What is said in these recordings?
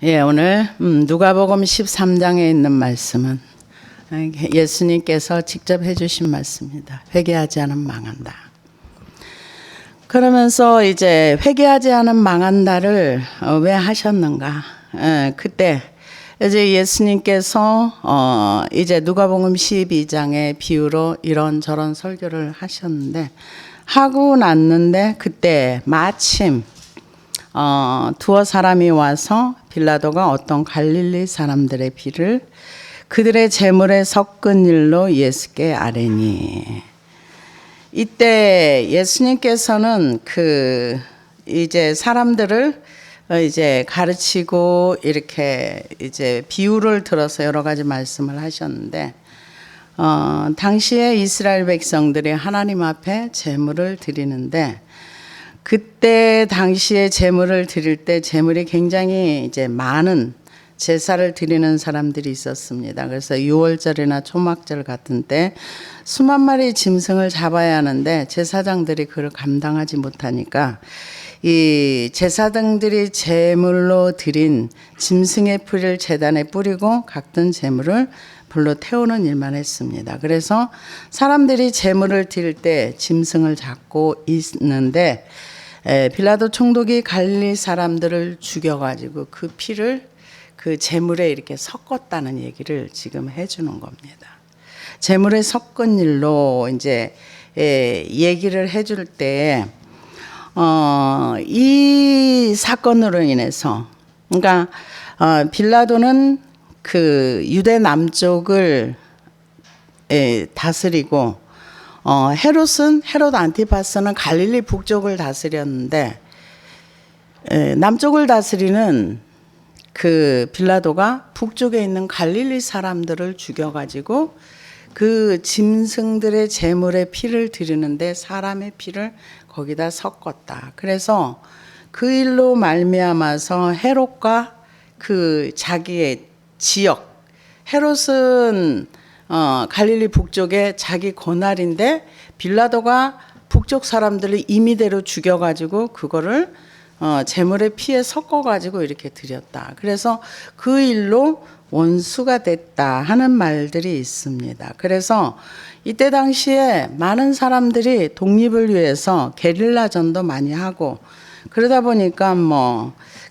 오늘 누가복음 13장에 있는 말씀은 예수님께서 직접 해주신 말씀입니다. 회개하지 않으면 망한다. 그러면서 이제 회개하지 않으면 망한다를 왜 하셨는가? 그때 이제 예수님께서 이제 누가복음 12장의 비유로 이런저런 설교를 하셨는데 하고 났는데 그때 마침 두어 사람이 와서 빌라도가 어떤 갈릴리 사람들의 피를 그들의 제물에 섞은 일로 예수께 아뢰니. 이때 예수님께서는 이제 사람들을 이제 가르치고 이렇게 이제 비유를 들어서 여러 가지 말씀을 하셨는데 당시에 이스라엘 백성들이 하나님 앞에 제물을 드리는데 그때 당시에 제물을 드릴 때 제물이 굉장히 이제 많은 제사를 드리는 사람들이 있었습니다. 그래서 6월절이나 초막절 같은 때 수만 마리 짐승을 잡아야 하는데 제사장들이 그걸 감당하지 못하니까 이 제사장들이 제물로 드린 짐승의 피를 제단에 뿌리고 각든 제물을 불로 태우는 일만 했습니다. 그래서 사람들이 제물을 드릴 때 짐승을 잡고 있는데 빌라도 총독이 갈릴리 사람들을 죽여가지고 그 피를 그 제물에 이렇게 섞었다는 얘기를 지금 해주는 겁니다. 제물에 섞은 일로 이제 얘기를 해줄 때 이 사건으로 인해서 그러니까 빌라도는 그 유대 남쪽을 다스리고 헤롯 안티파스는 갈릴리 북쪽을 다스렸는데 남쪽을 다스리는 그 빌라도가 북쪽에 있는 갈릴리 사람들을 죽여가지고 그 짐승들의 제물의 피를 드리는데 사람의 피를 거기다 섞었다. 그래서 그 일로 말미암아서 헤롯과 그 자기의 지역, 헤롯은 갈릴리 북쪽에 자기 고날인데 빌라도가 북쪽 사람들을 임의대로 죽여가지고 그거를 제물의 피에 섞어가지고 이렇게 드렸다. 그래서 그 일로 원수가 됐다 하는 말들이 있습니다. 그래서 이때 당시에 많은 사람들이 독립을 위해서 게릴라전도 많이 하고 그러다 보니까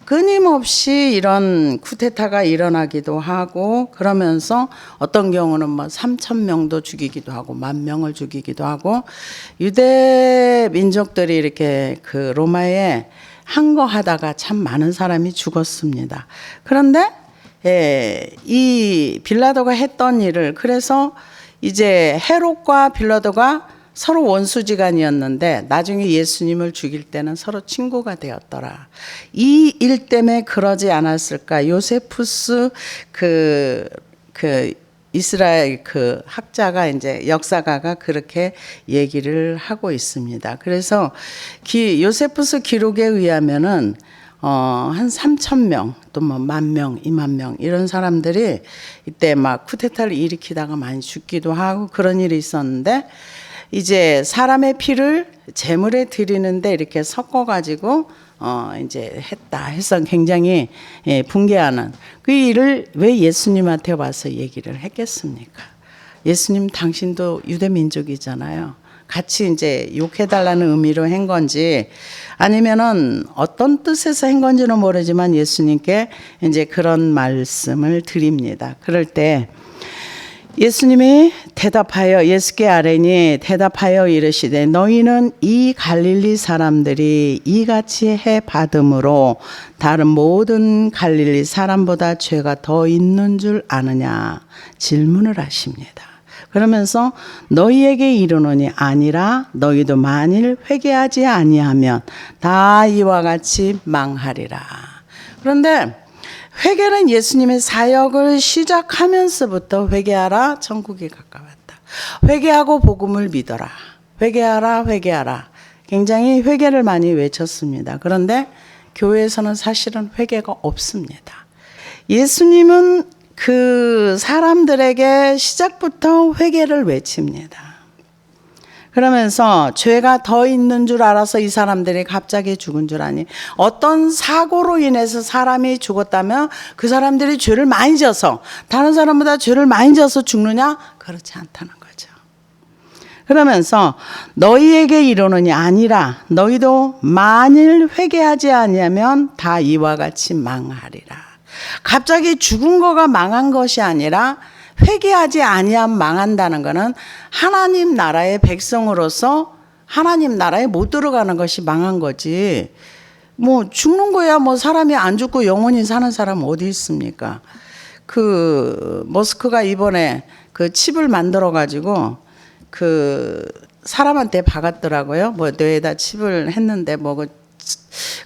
끊임없이 이런 쿠데타가 일어나기도 하고 그러면서 어떤 경우는 3,000명도 죽이기도 하고 10,000명을 죽이기도 하고 유대 민족들이 이렇게 그 로마에 항거하다가 참 많은 사람이 죽었습니다. 그런데 이 빌라도가 했던 일을 그래서 이제 헤롯과 빌라도가 서로 원수지간이었는데 나중에 예수님을 죽일 때는 서로 친구가 되었더라. 이 일 때문에 그러지 않았을까? 요세푸스 그 이스라엘 그 학자가 이제 역사가가 그렇게 얘기를 하고 있습니다. 그래서 요세푸스 기록에 의하면은 한 3,000명 또 10,000명, 20,000명 이런 사람들이 이때 막 쿠데타를 일으키다가 많이 죽기도 하고 그런 일이 있었는데 이제 사람의 피를 제물에 드리는데 이렇게 섞어가지고 이제 했다 해서 굉장히 붕괴하는 그 일을 왜 예수님한테 와서 얘기를 했겠습니까? 예수님 당신도 유대 민족이잖아요. 같이 이제 욕해달라는 의미로 한 건지 아니면은 어떤 뜻에서 한 건지는 모르지만 예수님께 이제 그런 말씀을 드립니다. 그럴 때 예수님이 대답하여 예수께 아뢰니 대답하여 이르시되 너희는 이 갈릴리 사람들이 이같이 해 받음으로 다른 모든 갈릴리 사람보다 죄가 더 있는 줄 아느냐 질문을 하십니다. 그러면서 너희에게 이르노니 아니라 너희도 만일 회개하지 아니하면 다 이와 같이 망하리라. 그런데 회개는 예수님의 사역을 시작하면서부터 회개하라 천국이 가까웠다. 회개하고 복음을 믿어라. 회개하라 회개하라. 굉장히 회개를 많이 외쳤습니다. 그런데 교회에서는 사실은 회개가 없습니다. 예수님은 그 사람들에게 시작부터 회개를 외칩니다. 그러면서 죄가 더 있는 줄 알아서 이 사람들이 갑자기 죽은 줄 아니. 어떤 사고로 인해서 사람이 죽었다면 그 사람들이 죄를 많이 져서 다른 사람보다 죄를 많이 져서 죽느냐? 그렇지 않다는 거죠. 그러면서 너희에게 이르노니 아니라 너희도 만일 회개하지 아니하면 다 이와 같이 망하리라. 갑자기 죽은 거가 망한 것이 아니라 회개하지 아니하면 망한다는 것은 하나님 나라의 백성으로서 하나님 나라에 못 들어가는 것이 망한 거지. 뭐 죽는 거야 뭐 사람이 안 죽고 영원히 사는 사람 어디 있습니까? 그 머스크가 이번에 그 칩을 만들어 가지고 그 사람한테 박았더라고요. 뭐 뇌에다 칩을 했는데 뭐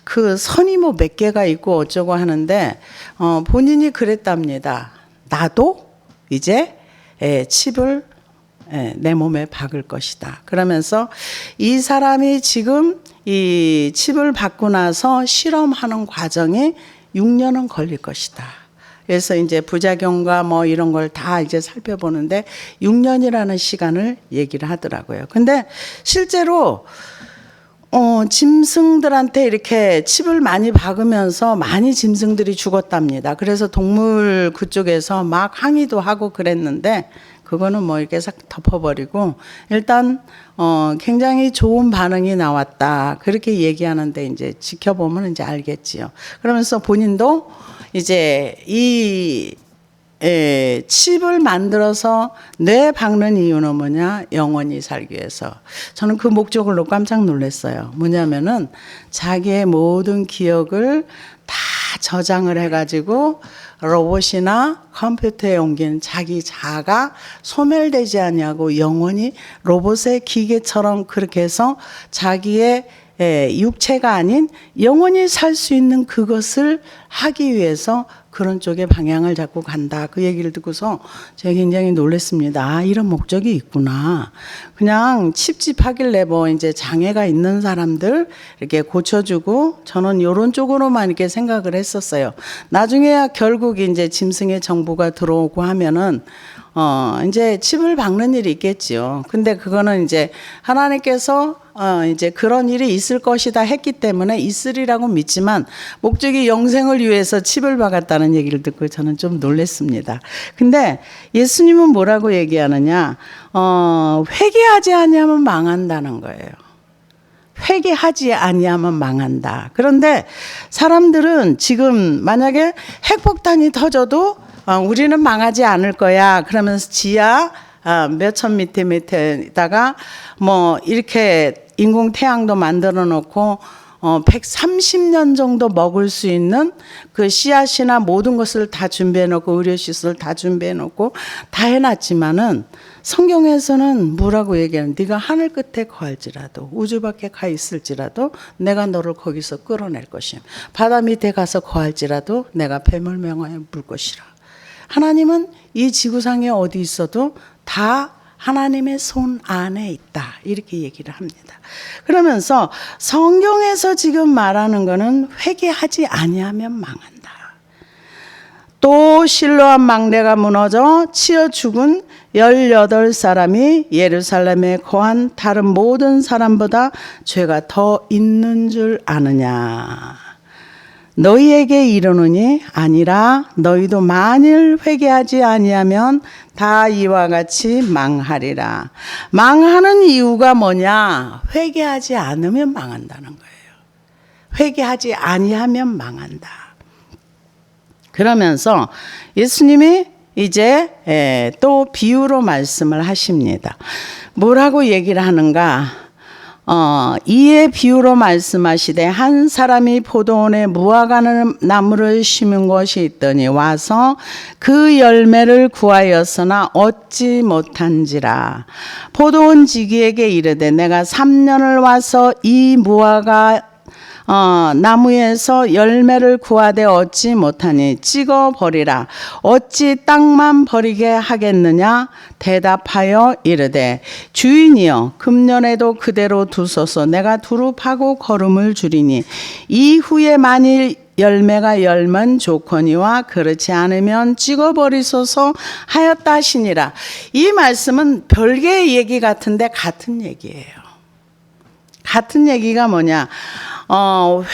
그 선이 뭐 몇 개가 있고 어쩌고 하는데 본인이 그랬답니다. 나도 이제 칩을 내 몸에 박을 것이다. 그러면서 이 사람이 지금 이 칩을 받고 나서 실험하는 과정이 6년은 걸릴 것이다. 그래서 이제 부작용과 뭐 이런 걸 다 이제 살펴보는데 6년이라는 시간을 얘기를 하더라고요. 근데 실제로 짐승들한테 이렇게 칩을 많이 박으면서 많이 짐승들이 죽었답니다. 그래서 동물 그쪽에서 막 항의도 하고 그랬는데 그거는 뭐 이렇게 싹 덮어버리고 일단 굉장히 좋은 반응이 나왔다. 그렇게 얘기하는데 이제 지켜보면 이제 알겠지요. 그러면서 본인도 이제 이 칩을 만들어서 뇌에 박는 이유는 뭐냐? 영원히 살기 위해서. 저는 그 목적을 놓고 깜짝 놀랐어요. 뭐냐면은 자기의 모든 기억을 다 저장을 해가지고 로봇이나 컴퓨터에 옮기는 자기 자아가 소멸되지 않냐고 영원히 로봇의 기계처럼 그렇게 해서 자기의 육체가 아닌 영원히 살 수 있는 그것을 하기 위해서 그런 쪽에 방향을 잡고 간다. 그 얘기를 듣고서 제가 굉장히 놀랐습니다. 아, 이런 목적이 있구나. 그냥 칩집하길래 뭐 이제 장애가 있는 사람들 이렇게 고쳐주고 저는 이런 쪽으로만 이렇게 생각을 했었어요. 나중에야 결국 이제 짐승의 정보가 들어오고 하면은 이제 칩을 박는 일이 있겠지요. 근데 그거는 이제 하나님께서 이제 그런 일이 있을 것이다 했기 때문에 있으리라고 믿지만 목적이 영생을 위해서 칩을 박았다는 얘기를 듣고 저는 좀 놀랐습니다. 근데 예수님은 뭐라고 얘기하느냐? 회개하지 아니하면 망한다는 거예요. 회개하지 아니하면 망한다. 그런데 사람들은 지금 만약에 핵폭탄이 터져도 우리는 망하지 않을 거야. 그러면서 지하 몇천 미터에다가 뭐 이렇게 인공 태양도 만들어 놓고 130년 정도 먹을 수 있는 그 씨앗이나 모든 것을 다 준비해 놓고 의료시설 다 준비해 놓고 다 해놨지만은 성경에서는 뭐라고 얘기하는? 네가 하늘 끝에 거할지라도 우주 밖에 가 있을지라도 내가 너를 거기서 끌어낼 것이요 바다 밑에 가서 거할지라도 내가 뱀을 명하여 물 것이라. 하나님은 이 지구상에 어디 있어도 다 하나님의 손 안에 있다. 이렇게 얘기를 합니다. 그러면서 성경에서 지금 말하는 거는 회개하지 아니하면 망한다. 또 실로암 망대가 무너져 치여 죽은 18사람이 예루살렘에 거한 다른 모든 사람보다 죄가 더 있는 줄 아느냐. 너희에게 이르노니 아니라 너희도 만일 회개하지 아니하면 다 이와 같이 망하리라. 망하는 이유가 뭐냐? 회개하지 않으면 망한다는 거예요. 회개하지 아니하면 망한다. 그러면서 예수님이 이제 또 비유로 말씀을 하십니다. 뭐라고 얘기를 하는가? 이에 비유로 말씀하시되 한 사람이 포도원에 무화과 나무를 심은 것이 있더니 와서 그 열매를 구하였으나 얻지 못한지라. 포도원 지기에게 이르되 내가 3년을 와서 이 무화과 나무에서 열매를 구하되 얻지 못하니 찍어 버리라. 어찌 땅만 버리게 하겠느냐? 대답하여 이르되 주인이여 금년에도 그대로 두소서. 내가 두루 파고 거름을 주리니 이후에 만일 열매가 열면 좋거니와 그렇지 않으면 찍어버리소서 하였다 하시니라. 이 말씀은 별개의 얘기 같은데 같은 얘기예요. 같은 얘기가 뭐냐?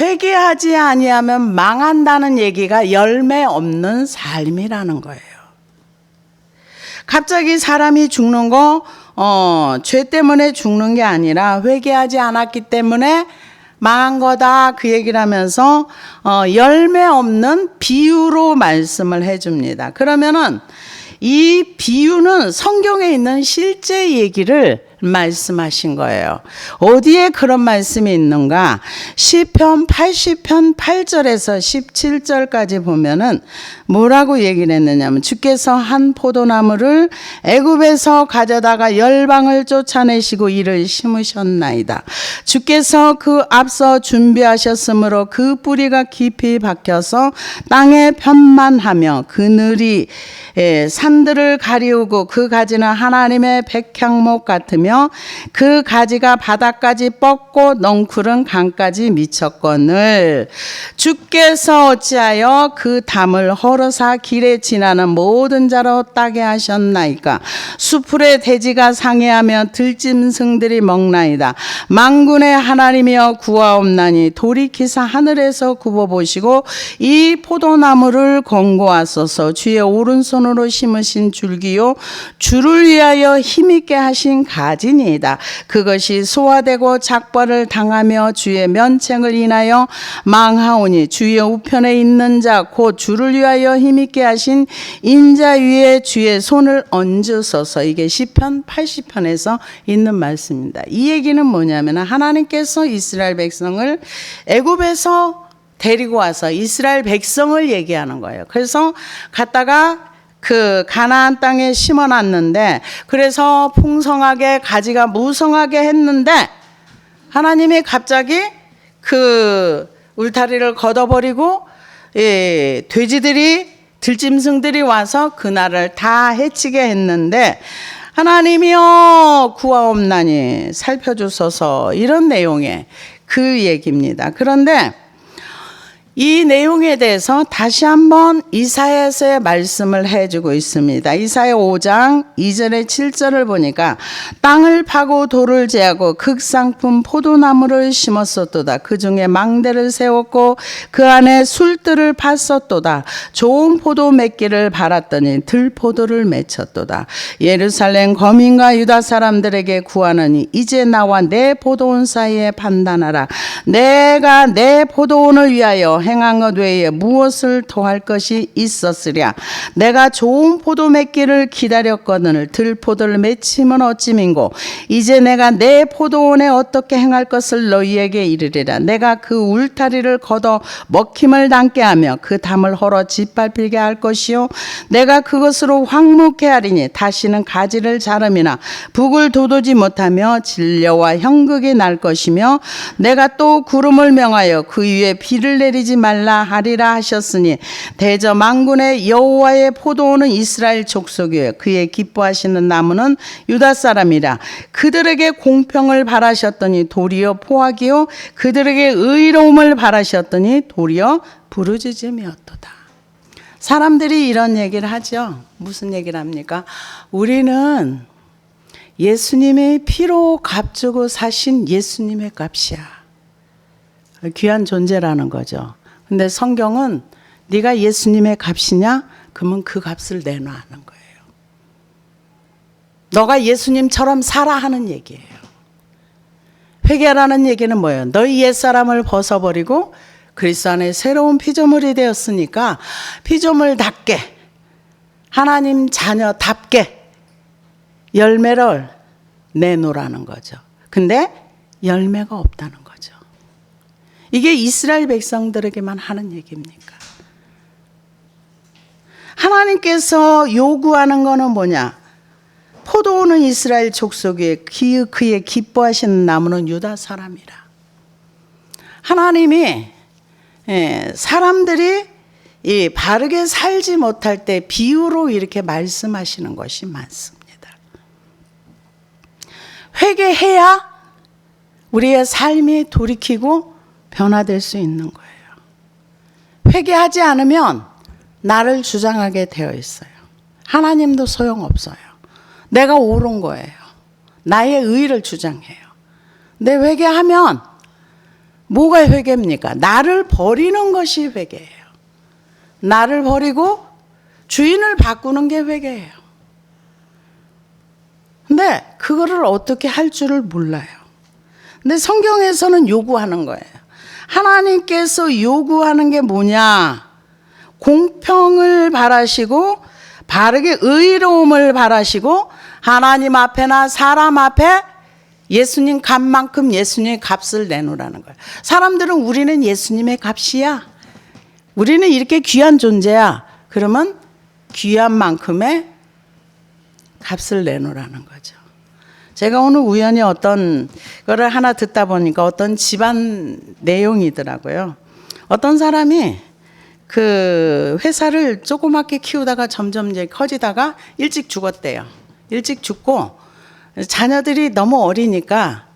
회개하지 아니하면 망한다는 얘기가 열매 없는 삶이라는 거예요. 갑자기 사람이 죽는 거 죄 때문에 죽는 게 아니라 회개하지 않았기 때문에 망한 거다, 그 얘기를 하면서 열매 없는 비유로 말씀을 해줍니다. 그러면은 이 비유는 성경에 있는 실제 얘기를 말씀하신 거예요. 어디에 그런 말씀이 있는가? 시편 80편 8절에서 17절까지 보면은 뭐라고 얘기를 했느냐면, 주께서 한 포도나무를 애굽에서 가져다가 열방을 쫓아내시고 이를 심으셨나이다. 주께서 그 앞서 준비하셨으므로 그 뿌리가 깊이 박혀서 땅에 편만하며 그늘이 산들을 가리우고 그 가지는 하나님의 백향목 같으며 그 가지가 바닥까지 뻗고 넝쿨은 강까지 미쳤거늘 주께서 어찌하여 그 담을 허러사 길에 지나는 모든 자로 따게 하셨나이까. 수풀의 돼지가 상해하며 들짐승들이 먹나이다. 만군의 하나님이여 구하옵나니 돌이키사 하늘에서 굽어보시고 이 포도나무를 권고하소서. 주의 오른손으로 심으신 줄기요 주를 위하여 힘있게 하신 가지니이다. 그것이 소화되고 작벌을 당하며 주의 면책을 인하여 망하오니 주의 우편에 있는 자 곧 주를 위하여 힘있게 하신 인자 위에 주의 손을 얹으소서. 이게 시편 80편에서 있는 말씀입니다. 이 얘기는 뭐냐면 하나님께서 이스라엘 백성을 애굽에서 데리고 와서 이스라엘 백성을 얘기하는 거예요. 그래서 갔다가 그 가나안 땅에 심어놨는데, 그래서 풍성하게 가지가 무성하게 했는데 하나님이 갑자기 그 울타리를 걷어버리고 돼지들이 들짐승들이 와서 그날을 다 해치게 했는데, 하나님이여 구하옵나니 살펴주소서, 이런 내용의 그 얘기입니다. 그런데 이 내용에 대해서 다시 한번 이사야서의 말씀을 해주고 있습니다. 이사야 5장 2절에 7절을 보니까 땅을 파고 돌을 제하고 극상품 포도나무를 심었었도다. 그 중에 망대를 세웠고 그 안에 술들을 팠었도다. 좋은 포도 맺기를 바랐더니 들포도를 맺혔도다. 예루살렘 거민과 유다 사람들에게 구하느니 이제 나와 내 포도원 사이에 판단하라. 내가 내 포도원을 위하여 행한 것 외에 무엇을 더할 것이 있었으랴. 내가 좋은 포도 맺기를 기다렸거늘 들포도를 맺힘은 어찌민고. 이제 내가 내 포도원에 어떻게 행할 것을 너희에게 이르리라. 내가 그 울타리를 걷어 먹힘을 담게 하며 그 담을 헐어 짓밟히게 할 것이요 내가 그것으로 황무케 하리니 다시는 가지를 자름이나 북을 돋우지 못하며 진려와 형극이 날 것이며 내가 또 구름을 명하여 그 위에 비를 내리지 말라 하리라 하셨으니 대저 만군의 여호와의 포도원은 이스라엘 족속이요 그의 기뻐하시는 나무는 유다 사람이라. 그들에게 공평을 바라셨더니 도리어 포악이요 그들에게 의로움을 바라셨더니 도리어 부르짖음이었도다. 사람들이 이런 얘기를 하죠. 무슨 얘기를 합니까? 우리는 예수님의 피로 값주고 사신 예수님의 값이야. 귀한 존재라는 거죠. 근데 성경은 네가 예수님의 값이냐? 그러면 그 값을 내놔 하는 거예요. 너가 예수님처럼 살아 하는 얘기예요. 회개하라는 얘기는 뭐예요? 너희 옛사람을 벗어버리고 그리스도 안에 새로운 피조물이 되었으니까 피조물답게 하나님 자녀답게 열매를 내놓으라는 거죠. 근데 열매가 없다는 거죠. 이게 이스라엘 백성들에게만 하는 얘기입니까? 하나님께서 요구하는 거는 뭐냐? 포도원은 이스라엘 족속에 그의 기뻐하시는 나무는 유다 사람이라. 하나님이 사람들이 바르게 살지 못할 때 비유로 이렇게 말씀하시는 것이 많습니다. 회개해야 우리의 삶이 돌이키고 변화될 수 있는 거예요. 회개하지 않으면 나를 주장하게 되어 있어요. 하나님도 소용없어요. 내가 옳은 거예요. 나의 의를 주장해요. 근데 회개하면 뭐가 회개입니까? 나를 버리는 것이 회개예요. 나를 버리고 주인을 바꾸는 게 회개예요. 근데 그거를 어떻게 할 줄을 몰라요. 근데 성경에서는 요구하는 거예요. 하나님께서 요구하는 게 뭐냐? 공평을 바라시고 바르게 의로움을 바라시고 하나님 앞에나 사람 앞에 예수님 값만큼 예수님의 값을 내놓으라는 거예요. 사람들은 우리는 예수님의 값이야. 우리는 이렇게 귀한 존재야. 그러면 귀한 만큼의 값을 내놓으라는 거죠. 제가 오늘 우연히 어떤 거를 하나 듣다 보니까 어떤 집안 내용이더라고요. 어떤 사람이 그 회사를 조그맣게 키우다가 점점 이제 커지다가 일찍 죽었대요. 일찍 죽고 자녀들이 너무 어리니까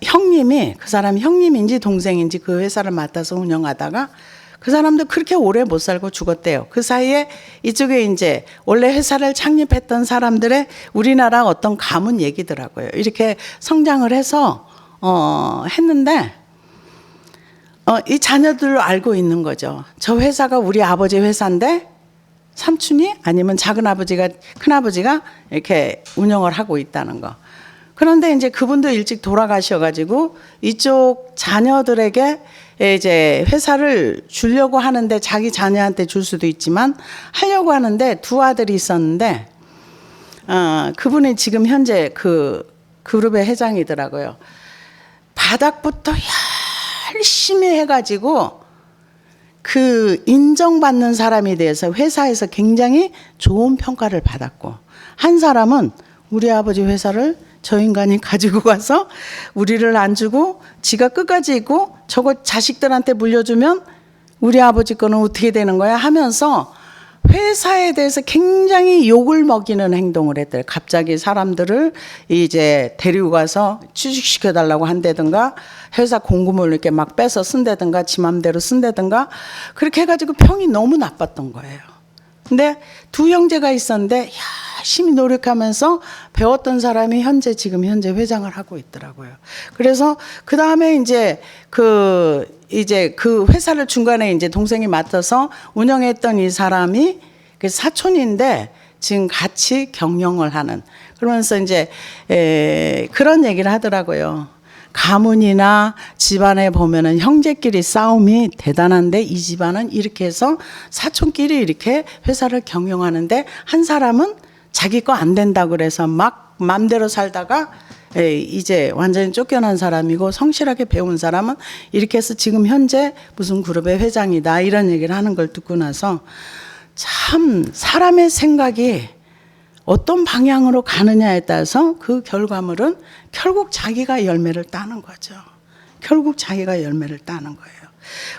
형님이, 그 사람이 형님인지 동생인지 그 회사를 맡아서 운영하다가 그 사람도 그렇게 오래 못 살고 죽었대요. 그 사이에 이쪽에 이제 원래 회사를 창립했던 사람들의 우리나라 어떤 가문 얘기더라고요. 이렇게 성장을 해서 했는데 이 자녀들로 알고 있는 거죠. 저 회사가 우리 아버지 회사인데 삼촌이 아니면 작은 아버지가 큰 아버지가 이렇게 운영을 하고 있다는 거. 그런데 이제 그분도 일찍 돌아가셔가지고 이쪽 자녀들에게 이제 회사를 주려고 하는데 자기 자녀한테 줄 수도 있지만 하려고 하는데 두 아들이 있었는데 그분이 지금 현재 그 그룹의 회장이더라고요. 바닥부터 열심히 해가지고 그 인정받는 사람에 대해서 회사에서 굉장히 좋은 평가를 받았고, 한 사람은 우리 아버지 회사를 저 인간이 가지고 가서 우리를 안 주고 지가 끝까지 있고 저거 자식들한테 물려주면 우리 아버지 거는 어떻게 되는 거야 하면서 회사에 대해서 굉장히 욕을 먹이는 행동을 했대요. 갑자기 사람들을 이제 데리고 가서 취직시켜 달라고 한다든가 회사 공금을 이렇게 막 빼서 쓴다든가 지 맘대로 쓴다든가 그렇게 해가지고 평이 너무 나빴던 거예요. 근데 두 형제가 있었는데 열심히 노력하면서 배웠던 사람이 지금 현재 회장을 하고 있더라고요. 그래서 그 다음에 이제 그 회사를 중간에 이제 동생이 맡아서 운영했던 이 사람이 그 사촌인데 지금 같이 경영을 하는, 그러면서 이제 그런 얘기를 하더라고요. 가문이나 집안에 보면은 형제끼리 싸움이 대단한데 이 집안은 이렇게 해서 사촌끼리 이렇게 회사를 경영하는데 한 사람은 자기 거 안 된다 그래서 막 맘대로 살다가 이제 완전히 쫓겨난 사람이고 성실하게 배운 사람은 이렇게 해서 지금 현재 무슨 그룹의 회장이다 이런 얘기를 하는 걸 듣고 나서 참 사람의 생각이 어떤 방향으로 가느냐에 따라서 그 결과물은 결국 자기가 열매를 따는 거죠. 결국 자기가 열매를 따는 거예요.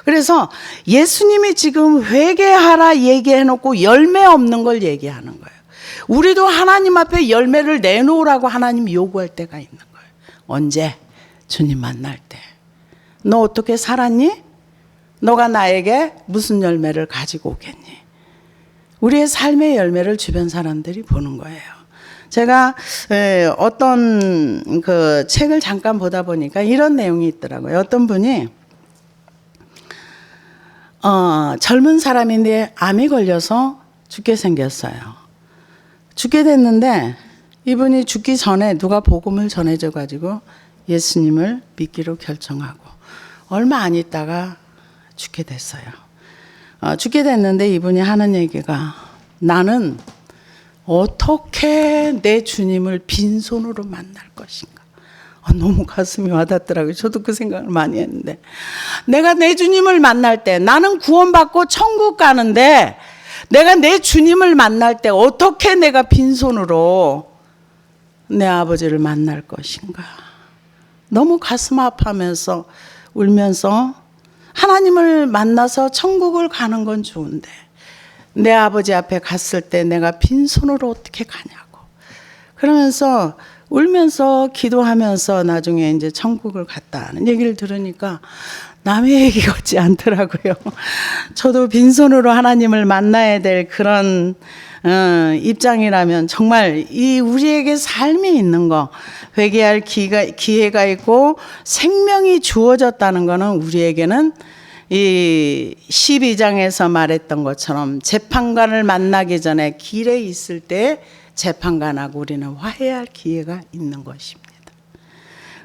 그래서 예수님이 지금 회개하라 얘기해놓고 열매 없는 걸 얘기하는 거예요. 우리도 하나님 앞에 열매를 내놓으라고 하나님이 요구할 때가 있는 거예요. 언제? 주님 만날 때. 너 어떻게 살았니? 너가 나에게 무슨 열매를 가지고 오겠니? 우리의 삶의 열매를 주변 사람들이 보는 거예요. 제가 어떤 그 책을 잠깐 보다 보니까 이런 내용이 있더라고요. 어떤 분이 젊은 사람인데 암이 걸려서 죽게 생겼어요. 죽게 됐는데 이분이 죽기 전에 누가 복음을 전해줘 가지고 예수님을 믿기로 결정하고 얼마 안 있다가 죽게 됐어요. 죽게 됐는데 이분이 하는 얘기가 나는 어떻게 내 주님을 빈손으로 만날 것인가. 너무 가슴이 와닿더라고요. 저도 그 생각을 많이 했는데 내가 내 주님을 만날 때 나는 구원받고 천국 가는데 내가 내 주님을 만날 때 어떻게 내가 빈손으로 내 아버지를 만날 것인가. 너무 가슴 아파하면서 울면서 하나님을 만나서 천국을 가는 건 좋은데 내 아버지 앞에 갔을 때 내가 빈손으로 어떻게 가냐고 그러면서 울면서 기도하면서 나중에 이제 천국을 갔다는 얘기를 들으니까 남의 얘기 같지 않더라고요. 저도 빈손으로 하나님을 만나야 될 그런 입장이라면 정말 이 우리에게 삶이 있는 거, 회개할 기회가 있고 생명이 주어졌다는 거는 우리에게는 이 12장에서 말했던 것처럼 재판관을 만나기 전에 길에 있을 때 재판관하고 우리는 화해할 기회가 있는 것입니다.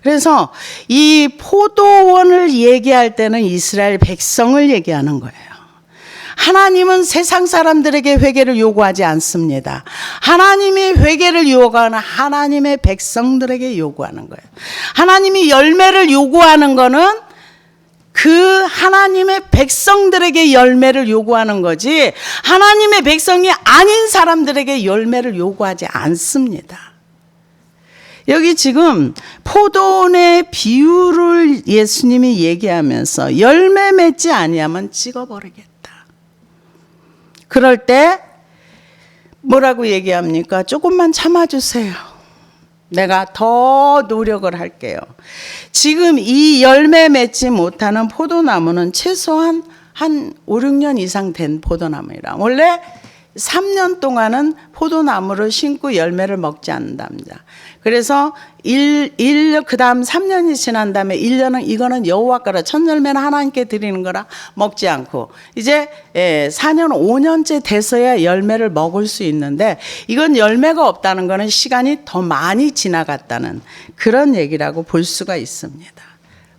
그래서 이 포도원을 얘기할 때는 이스라엘 백성을 얘기하는 거예요. 하나님은 세상 사람들에게 회개를 요구하지 않습니다. 하나님이 회개를 요구하는 하나님의 백성들에게 요구하는 거예요. 하나님이 열매를 요구하는 거는 그 하나님의 백성들에게 열매를 요구하는 거지 하나님의 백성이 아닌 사람들에게 열매를 요구하지 않습니다. 여기 지금 포도원의 비유를 예수님이 얘기하면서 열매 맺지 아니하면 찍어버리겠다. 그럴 때 뭐라고 얘기합니까? 조금만 참아주세요. 내가 더 노력을 할게요. 지금 이 열매 맺지 못하는 포도나무는 최소한 한 5, 6년 이상 된 포도나무이라. 원래 3년 동안은 포도나무를 심고 열매를 먹지 않는답니다. 그래서 그 다음 3년이 지난 다음에 1년은 이거는 여호와 거라 첫 열매는 하나님께 드리는 거라 먹지 않고 이제 4년 5년째 돼서야 열매를 먹을 수 있는데 이건 열매가 없다는 거는 시간이 더 많이 지나갔다는 그런 얘기라고 볼 수가 있습니다.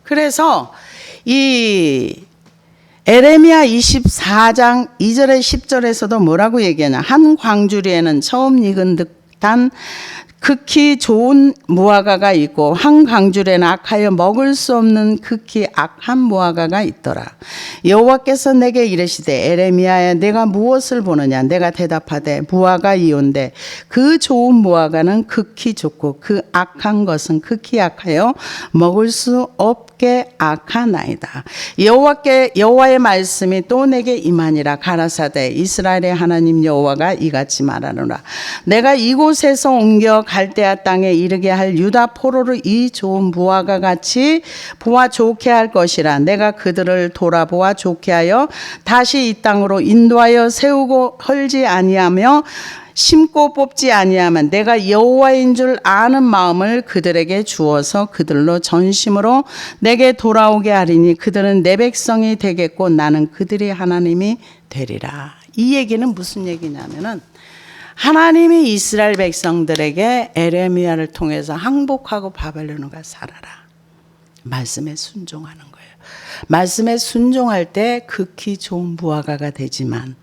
그래서 이 에레미야 24장 2절에 10절에서도 뭐라고 얘기하냐. 한 광주리에는 처음 익은 듯한 극히 좋은 무화과가 있고 한 광주리에는 악하여 먹을 수 없는 극히 악한 무화과가 있더라. 여호와께서 내게 이르시되 에레미야야 내가 무엇을 보느냐. 내가 대답하되 무화과이온데 그 좋은 무화과는 극히 좋고 그 악한 것은 극히 악하여 먹을 수 없게 악하나이다. 여호와의 말씀이 또 내게 임하니라. 가라사대 이스라엘의 하나님 여호와가 이같이 말하노라. 내가 이곳에서 옮겨 갈대아 땅에 이르게 할 유다 포로를 이 좋은 무화과 같이 보아 좋게 할 것이라. 내가 그들을 돌아보아 좋게 하여 다시 이 땅으로 인도하여 세우고 헐지 아니하며 심고 뽑지 아니하면 내가 여호와인 줄 아는 마음을 그들에게 주어서 그들로 전심으로 내게 돌아오게 하리니 그들은 내 백성이 되겠고 나는 그들이 하나님이 되리라. 이 얘기는 무슨 얘기냐면은 하나님이 이스라엘 백성들에게 에레미야를 통해서 항복하고 바벨론과 살아라. 말씀에 순종하는 거예요. 말씀에 순종할 때 극히 좋은 무화과가 되지만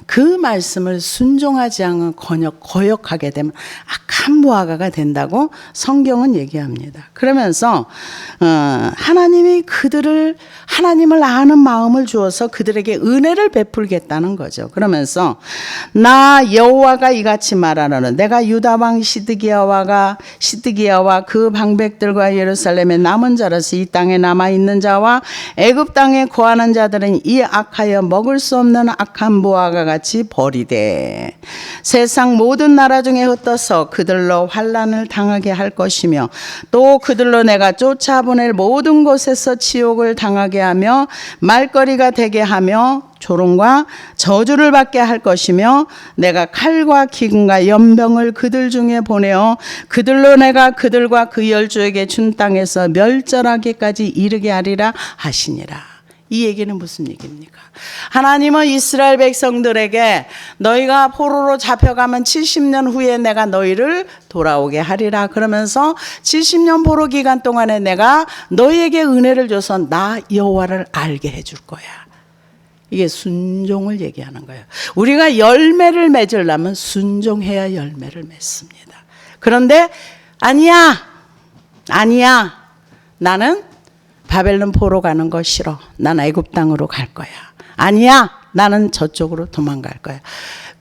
그 말씀을 순종하지 않은 거역하게 되면 악한 무화과가 된다고 성경은 얘기합니다. 그러면서 하나님이 하나님을 아는 마음을 주어서 그들에게 은혜를 베풀겠다는 거죠. 그러면서 나 여호와가 이같이 말하노라. 내가 유다 왕 시드기야와 그 방백들과 예루살렘의 남은 자로서 이 땅에 남아 있는 자와 애굽 땅에 거하는 자들은 이 악하여 먹을 수 없는 악한 무화과 같이 버리되 세상 모든 나라 중에 흩어서 그들로 환난을 당하게 할 것이며 또 그들로 내가 쫓아보낼 모든 곳에서 치욕을 당하게 하며 말거리가 되게 하며 조롱과 저주를 받게 할 것이며 내가 칼과 기근과 연병을 그들 중에 보내어 그들로 내가 그들과 그 열조에게 준 땅에서 멸절하기까지 이르게 하리라 하시니라. 이 얘기는 무슨 얘기입니까? 하나님은 이스라엘 백성들에게 너희가 포로로 잡혀가면 70년 후에 내가 너희를 돌아오게 하리라. 그러면서 70년 포로 기간 동안에 내가 너희에게 은혜를 줘서 나 여호와를 알게 해줄 거야. 이게 순종을 얘기하는 거예요. 우리가 열매를 맺으려면 순종해야 열매를 맺습니다. 그런데 아니야. 나는 바벨론 포로 가는 거 싫어. 난 애굽 땅으로 갈 거야. 아니야. 나는 저쪽으로 도망갈 거야.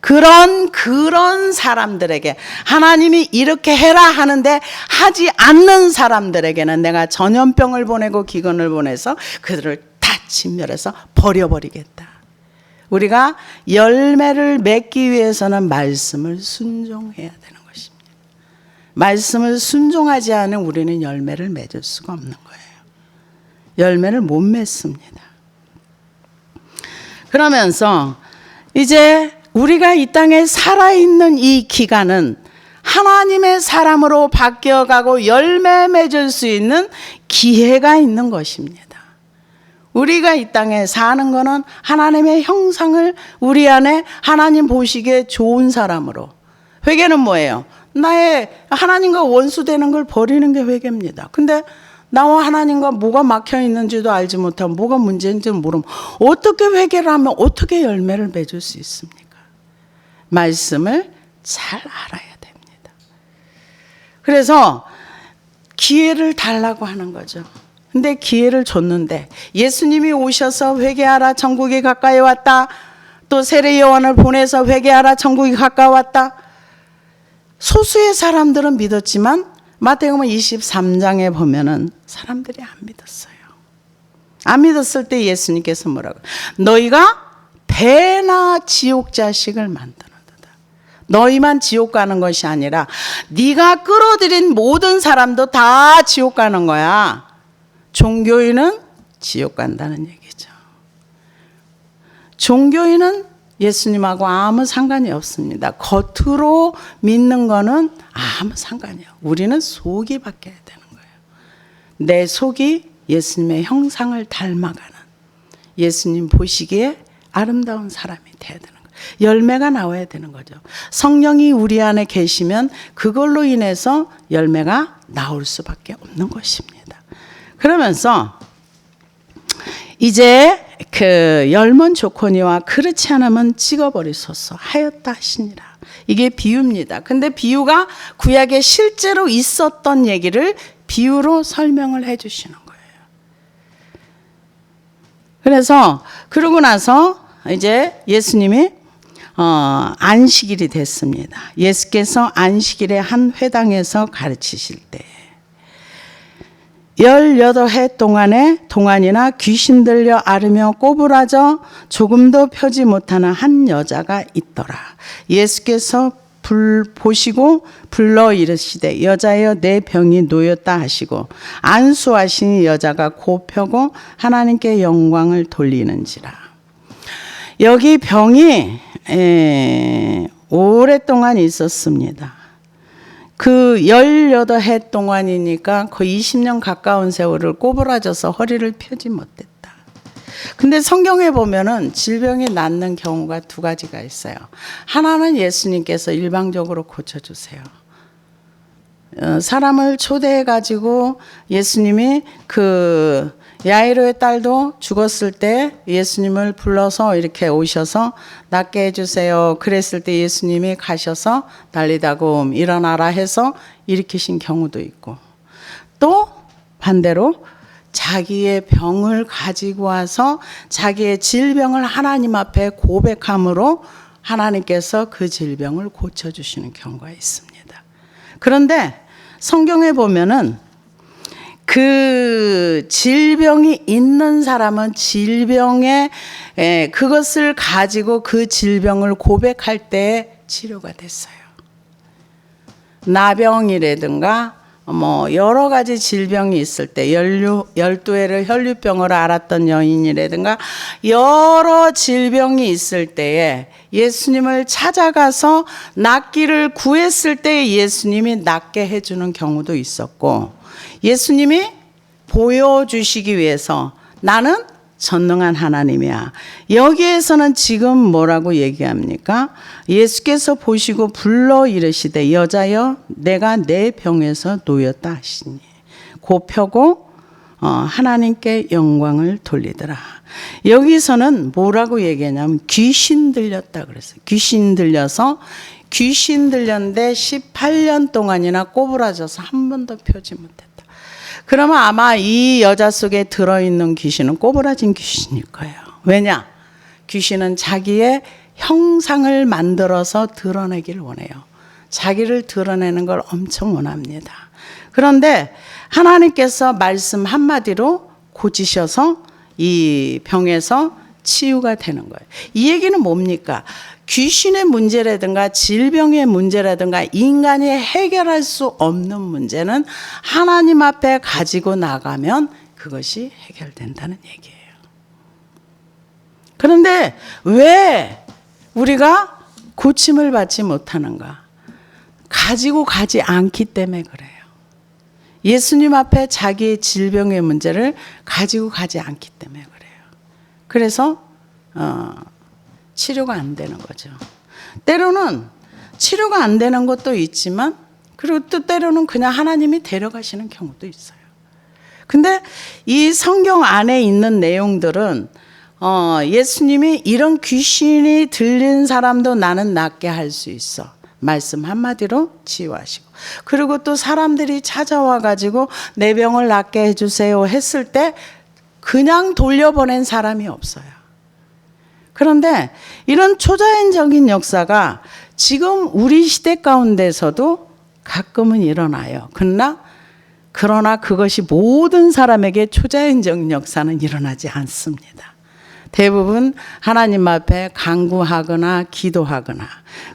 그런 사람들에게 하나님이 이렇게 해라 하는데 하지 않는 사람들에게는 내가 전염병을 보내고 기근을 보내서 그들을 다 진멸해서 버려버리겠다. 우리가 열매를 맺기 위해서는 말씀을 순종해야 되는 것입니다. 말씀을 순종하지 않은 우리는 열매를 맺을 수가 없는 거예요. 열매를 못 맺습니다. 그러면서 이제 우리가 이 땅에 살아있는 이 기간은 하나님의 사람으로 바뀌어가고 열매 맺을 수 있는 기회가 있는 것입니다. 우리가 이 땅에 사는 것은 하나님의 형상을 우리 안에 하나님 보시기에 좋은 사람으로. 회개는 뭐예요? 나의 하나님과 원수되는 걸 버리는 게 회개입니다. 근데 나와 하나님과 뭐가 막혀 있는지도 알지 못하고 뭐가 문제인지 모르면 어떻게 회개를 하면 어떻게 열매를 맺을 수 있습니까? 말씀을 잘 알아야 됩니다. 그래서 기회를 달라고 하는 거죠. 근데 기회를 줬는데 예수님이 오셔서 회개하라 천국이 가까이 왔다. 또 세례 요한을 보내서 회개하라 천국이 가까이 왔다. 소수의 사람들은 믿었지만 마태복음 23장에 보면은 사람들이 안 믿었어요. 안 믿었을 때 예수님께서 뭐라고? 너희가 배나 지옥 자식을 만드는도다. 너희만 지옥 가는 것이 아니라 네가 끌어들인 모든 사람도 다 지옥 가는 거야. 종교인은 지옥 간다는 얘기죠. 종교인은 예수님하고 아무 상관이 없습니다. 겉으로 믿는 거는 아무 상관이에요. 우리는 속이 바뀌어야 되는 거예요. 내 속이 예수님의 형상을 닮아가는, 예수님 보시기에 아름다운 사람이 돼야 되는 거예요. 열매가 나와야 되는 거죠. 성령이 우리 안에 계시면 그걸로 인해서 열매가 나올 수밖에 없는 것입니다. 그러면서 이제 그 열면 좋거니와 그렇지 않으면 찍어버리소서 하였다 하시니라. 이게 비유입니다. 근데 비유가 구약에 실제로 있었던 얘기를 비유로 설명을 해 주시는 거예요. 그래서 그러고 나서 이제 예수님이 안식일이 됐습니다. 예수께서 안식일에 한 회당에서 가르치실 때 18해 동안이나 귀신 들려 앓으며 꼬부라져 조금도 펴지 못하는 한 여자가 있더라. 예수께서 보시고 불러 이르시되 여자여 내 병이 놓였다 하시고 안수하시니 여자가 곧 펴고 하나님께 영광을 돌리는지라. 여기 병이 오랫동안 있었습니다. 그 18해 동안이니까 거의 20년 가까운 세월을 꼬부라져서 허리를 펴지 못했다. 근데 성경에 보면은 질병이 낫는 경우가 두 가지가 있어요. 하나는 예수님께서 일방적으로 고쳐주세요. 사람을 초대해가지고 예수님이 그 야이로의 딸도 죽었을 때 예수님을 불러서 이렇게 오셔서 낫게 해주세요. 그랬을 때 예수님이 가셔서 달리다곰 일어나라 해서 일으키신 경우도 있고, 또 반대로 자기의 병을 가지고 와서 자기의 질병을 하나님 앞에 고백함으로 하나님께서 그 질병을 고쳐주시는 경우가 있습니다. 그런데 성경에 보면은 그 질병이 있는 사람은 질병에 그것을 가지고 그 질병을 고백할 때 치료가 됐어요. 나병이라든가 뭐 여러 가지 질병이 있을 때 12회를 혈류병으로 앓았던 여인이라든가 여러 질병이 있을 때에 예수님을 찾아가서 낫기를 구했을 때 예수님이 낫게 해주는 경우도 있었고, 예수님이 보여주시기 위해서 나는 전능한 하나님이야. 여기에서는 지금 뭐라고 얘기합니까? 예수께서 보시고 불러 이르시되 여자여 내가 내 병에서 놓였다 하시니 곧 펴고 하나님께 영광을 돌리더라. 여기서는 뭐라고 얘기하냐면 귀신 들렸다 그랬어요. 귀신 들렸는데 18년 동안이나 꼬부라져서 한 번도 펴지 못했다. 그러면 아마 이 여자 속에 들어있는 귀신은 꼬부라진 귀신일 거예요. 왜냐? 귀신은 자기의 형상을 만들어서 드러내기를 원해요. 자기를 드러내는 걸 엄청 원합니다. 그런데 하나님께서 말씀 한마디로 고치셔서 이 병에서 치유가 되는 거예요. 이 얘기는 뭡니까? 귀신의 문제라든가 질병의 문제라든가 인간이 해결할 수 없는 문제는 하나님 앞에 가지고 나가면 그것이 해결된다는 얘기예요. 그런데 왜 우리가 고침을 받지 못하는가? 가지고 가지 않기 때문에 그래요. 예수님 앞에 자기의 질병의 문제를 가지고 가지 않기 때문에 그래요. 그래서 치료가 안 되는 거죠. 때로는 치료가 안 되는 것도 있지만, 그리고 또 때로는 그냥 하나님이 데려가시는 경우도 있어요. 근데 이 성경 안에 있는 내용들은 예수님이 이런 귀신이 들린 사람도 나는 낫게 할 수 있어. 말씀 한마디로 치유하시고, 그리고 또 사람들이 찾아와 가지고 내 병을 낫게 해주세요 했을 때 그냥 돌려보낸 사람이 없어요. 그런데 이런 초자연적인 역사가 지금 우리 시대 가운데서도 가끔은 일어나요. 그러나 그것이 모든 사람에게 초자연적인 역사는 일어나지 않습니다. 대부분 하나님 앞에 간구하거나 기도하거나.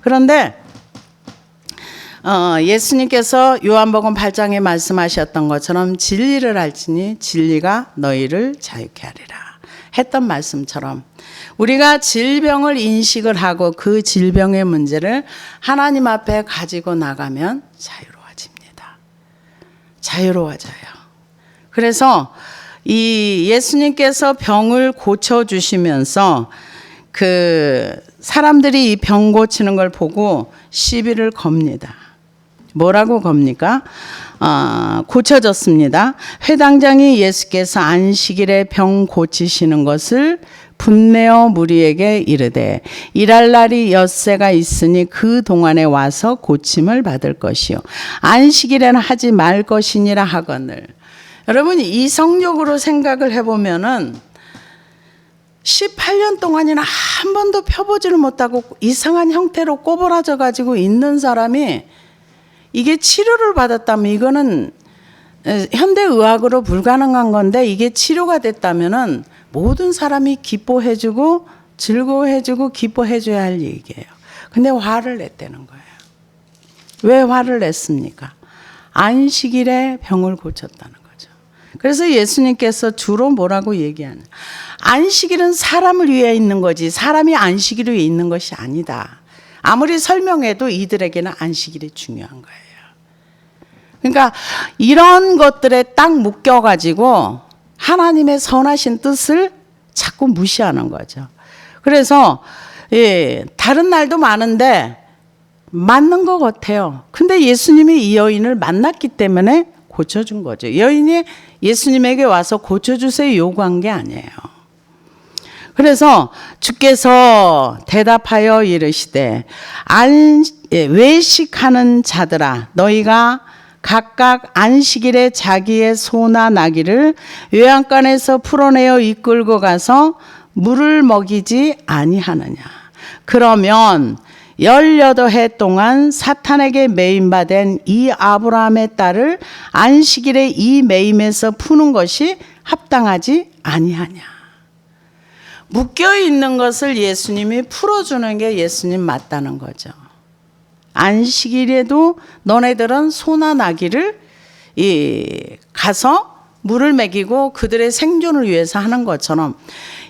그런데 예수님께서 요한복음 8장에 말씀하셨던 것처럼 진리를 알지니 진리가 너희를 자유케 하리라 했던 말씀처럼, 우리가 질병을 인식을 하고 그 질병의 문제를 하나님 앞에 가지고 나가면 자유로워집니다. 자유로워져요. 그래서 이 예수님께서 병을 고쳐주시면서 그 사람들이 이 병 고치는 걸 보고 시비를 겁니다. 뭐라고 겁니까? 고쳐졌습니다. 회당장이 예수께서 안식일에 병 고치시는 것을 분내어 무리에게 이르되 일할 날이 엿새가 있으니 그 동안에 와서 고침을 받을 것이요 안식일에는 하지 말 것이니라 하거늘. 여러분, 이성적으로 생각을 해보면은 18년 동안이나 한 번도 펴보지를 못하고 이상한 형태로 꼬부라져 가지고 있는 사람이 이게 치료를 받았다면, 이거는 현대의학으로 불가능한 건데, 이게 치료가 됐다면은 모든 사람이 기뻐해주고 즐거워해주고 기뻐해줘야 할 얘기예요. 근데 화를 냈다는 거예요. 왜 화를 냈습니까? 안식일에 병을 고쳤다는 거죠. 그래서 예수님께서 주로 뭐라고 얘기하냐? 안식일은 사람을 위해 있는 거지 사람이 안식일을 위해 있는 것이 아니다. 아무리 설명해도 이들에게는 안식일이 중요한 거예요. 그러니까 이런 것들에 딱 묶여가지고 하나님의 선하신 뜻을 자꾸 무시하는 거죠. 그래서 다른 날도 많은데 맞는 것 같아요. 근데 예수님이 이 여인을 만났기 때문에 고쳐준 거죠. 여인이 예수님에게 와서 고쳐주세요 요구한 게 아니에요. 그래서 주께서 대답하여 이르시되 외식하는 자들아 너희가 각각 안식일에 자기의 소나 나귀를 외양간에서 풀어내어 이끌고 가서 물을 먹이지 아니하느냐. 그러면 18해 동안 사탄에게 매임받은 이 아브라함의 딸을 안식일에 이 매임에서 푸는 것이 합당하지 아니하냐. 묶여있는 것을 예수님이 풀어주는 게 예수님 맞다는 거죠. 안식일에도 너네들은 소나 나귀를 가서 물을 먹이고 그들의 생존을 위해서 하는 것처럼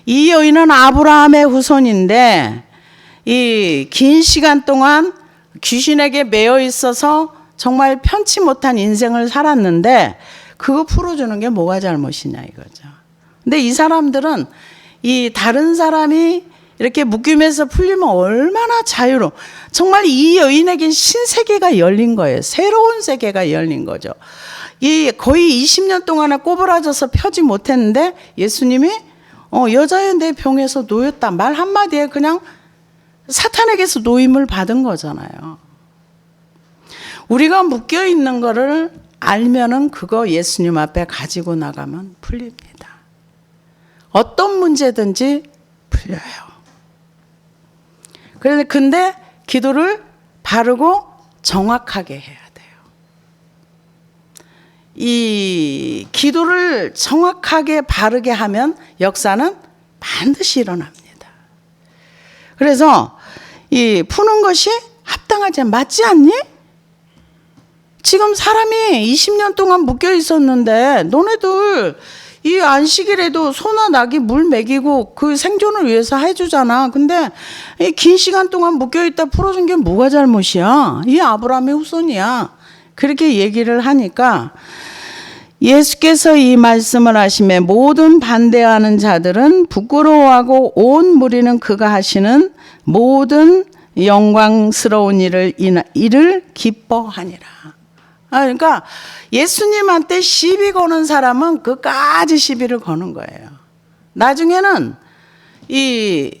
이 여인은 아브라함의 후손인데 이 긴 시간 동안 귀신에게 매여 있어서 정말 편치 못한 인생을 살았는데 그거 풀어주는 게 뭐가 잘못이냐 이거죠. 근데 이 사람들은 이 다른 사람이 이렇게 묶임에서 풀리면 얼마나 자유로워. 정말 이 여인에겐 신세계가 열린 거예요. 새로운 세계가 열린 거죠. 이 거의 20년 동안에 꼬부라져서 펴지 못했는데 예수님이 여자여 내 병에서 놓였다 말 한마디에 그냥 사탄에게서 노임을 받은 거잖아요. 우리가 묶여 있는 거를 알면은 그거 예수님 앞에 가지고 나가면 풀립니다. 어떤 문제든지 풀려요. 근데 기도를 바르고 정확하게 해야 돼요. 이 기도를 정확하게 바르게 하면 역사는 반드시 일어납니다. 그래서 이 푸는 것이 합당하지 맞지 않니? 지금 사람이 20년 동안 묶여 있었는데 너네들 이 안식일에도 소나 낙이 물 먹이고 그 생존을 위해서 해주잖아. 근데 이 긴 시간 동안 묶여있다 풀어준 게 뭐가 잘못이야? 이 아브라함의 후손이야. 그렇게 얘기를 하니까 예수께서 이 말씀을 하시며 모든 반대하는 자들은 부끄러워하고 온 무리는 그가 하시는 모든 영광스러운 일을 기뻐하니라. 그러니까 예수님한테 시비 거는 사람은 끝까지 시비를 거는 거예요. 나중에는 이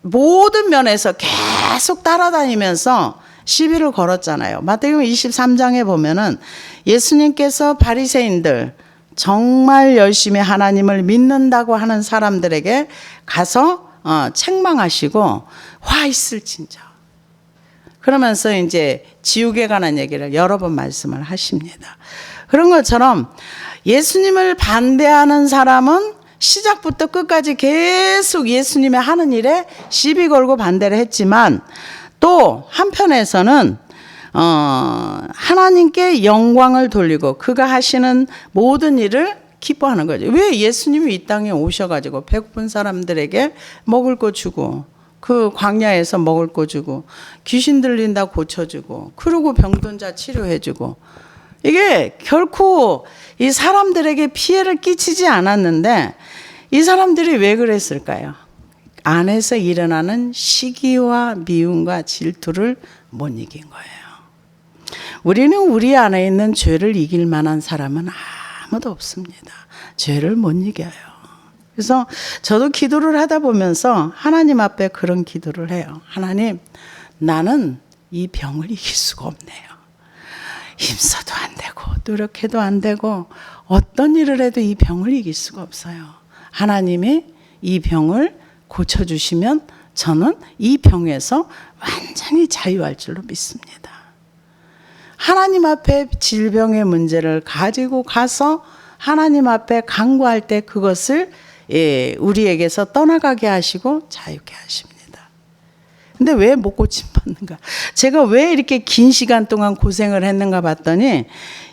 모든 면에서 계속 따라다니면서 시비를 걸었잖아요. 마태복음 23장에 보면은 예수님께서 바리새인들, 정말 열심히 하나님을 믿는다고 하는 사람들에게 가서 책망하시고 화 있을진저, 그러면서 이제 지옥에 관한 얘기를 여러 번 말씀을 하십니다. 그런 것처럼 예수님을 반대하는 사람은 시작부터 끝까지 계속 예수님의 하는 일에 시비 걸고 반대를 했지만, 또 한편에서는 하나님께 영광을 돌리고 그가 하시는 모든 일을 기뻐하는 거죠. 왜 예수님이 이 땅에 오셔가지고 배고픈 사람들에게 먹을 거 주고, 그 광야에서 먹을 거 주고, 귀신 들린다 고쳐주고, 그리고 병든 자 치료해주고, 이게 결코 이 사람들에게 피해를 끼치지 않았는데 이 사람들이 왜 그랬을까요? 안에서 일어나는 시기와 미움과 질투를 못 이긴 거예요. 우리는 우리 안에 있는 죄를 이길 만한 사람은 아무도 없습니다. 죄를 못 이겨요. 그래서 저도 기도를 하다 보면서 하나님 앞에 그런 기도를 해요. 하나님, 나는 이 병을 이길 수가 없네요. 힘써도 안 되고 노력해도 안 되고 어떤 일을 해도 이 병을 이길 수가 없어요. 하나님이 이 병을 고쳐주시면 저는 이 병에서 완전히 자유할 줄로 믿습니다. 하나님 앞에 질병의 문제를 가지고 가서 하나님 앞에 간구할 때 그것을 우리에게서 떠나가게 하시고 자유케 하십니다. 근데 왜 못 고침받는가? 제가 왜 이렇게 긴 시간 동안 고생을 했는가 봤더니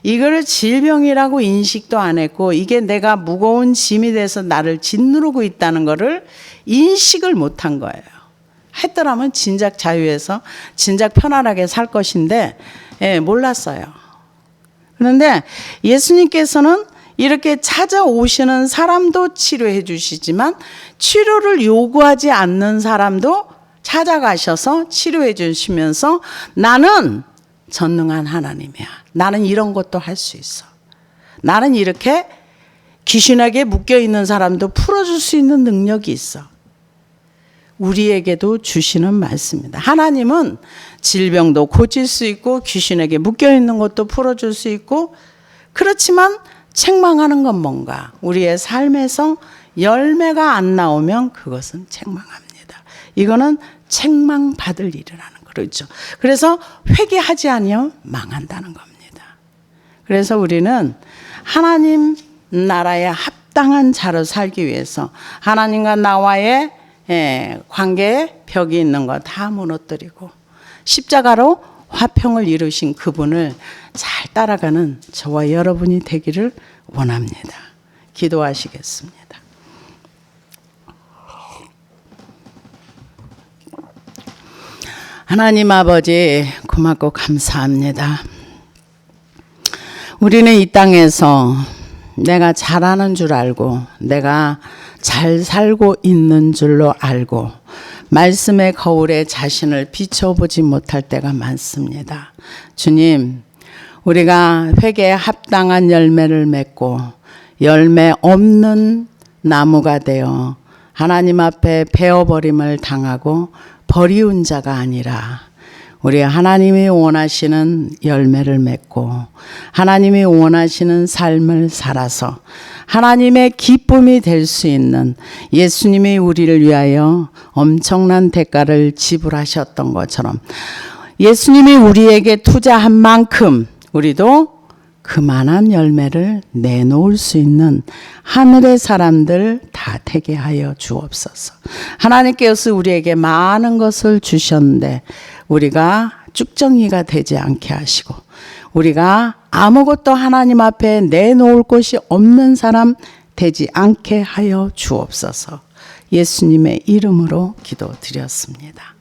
이거를 질병이라고 인식도 안 했고, 이게 내가 무거운 짐이 돼서 나를 짓누르고 있다는 거를 인식을 못한 거예요. 했더라면 진작 자유해서 진작 편안하게 살 것인데 몰랐어요. 그런데 예수님께서는 이렇게 찾아오시는 사람도 치료해 주시지만 치료를 요구하지 않는 사람도 찾아가셔서 치료해 주시면서 나는 전능한 하나님이야. 나는 이런 것도 할 수 있어. 나는 이렇게 귀신에게 묶여있는 사람도 풀어줄 수 있는 능력이 있어. 우리에게도 주시는 말씀입니다. 하나님은 질병도 고칠 수 있고 귀신에게 묶여있는 것도 풀어줄 수 있고, 그렇지만 책망하는 건 뭔가? 우리의 삶에서 열매가 안 나오면 그것은 책망합니다. 이거는 책망받을 일이라는 거죠. 그래서 회개하지 아니하면 망한다는 겁니다. 그래서 우리는 하나님 나라에 합당한 자로 살기 위해서 하나님과 나와의 관계에 벽이 있는 거 다 무너뜨리고 십자가로 화평을 이루신 그분을 잘 따라가는 저와 여러분이 되기를 원합니다. 기도하시겠습니다. 하나님 아버지, 고맙고 감사합니다. 우리는 이 땅에서 내가 잘하는 줄 알고 내가 잘 살고 있는 줄로 알고 말씀의 거울에 자신을 비춰보지 못할 때가 많습니다. 주님, 우리가 회개에 합당한 열매를 맺고 열매 없는 나무가 되어 하나님 앞에 베어버림을 당하고 버리운 자가 아니라 우리 하나님이 원하시는 열매를 맺고 하나님이 원하시는 삶을 살아서 하나님의 기쁨이 될 수 있는, 예수님이 우리를 위하여 엄청난 대가를 지불하셨던 것처럼 예수님이 우리에게 투자한 만큼 우리도 그만한 열매를 내놓을 수 있는 하늘의 사람들 다 되게 하여 주옵소서. 하나님께서 우리에게 많은 것을 주셨는데 우리가 쭉정이가 되지 않게 하시고 우리가 아무것도 하나님 앞에 내놓을 곳이 없는 사람 되지 않게 하여 주옵소서. 예수님의 이름으로 기도드렸습니다.